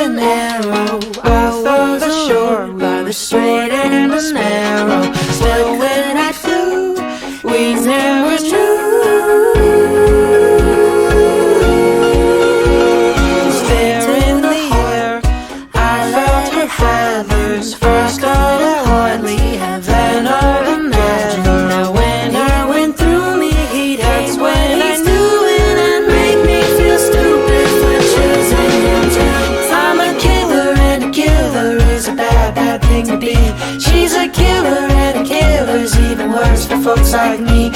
and arrow, off of the shore, by the straight and the narrow. Still when I flew, we never knew. There in the air, I felt her feathers, first of a hardly and then of a magic. Now when he went through me, he'd hate when I knew it and make me feel stupid for choosing him too. I'm a killer and a killer is a bad, bad thing to be. She's a killer and a killer's even worse for folks like me.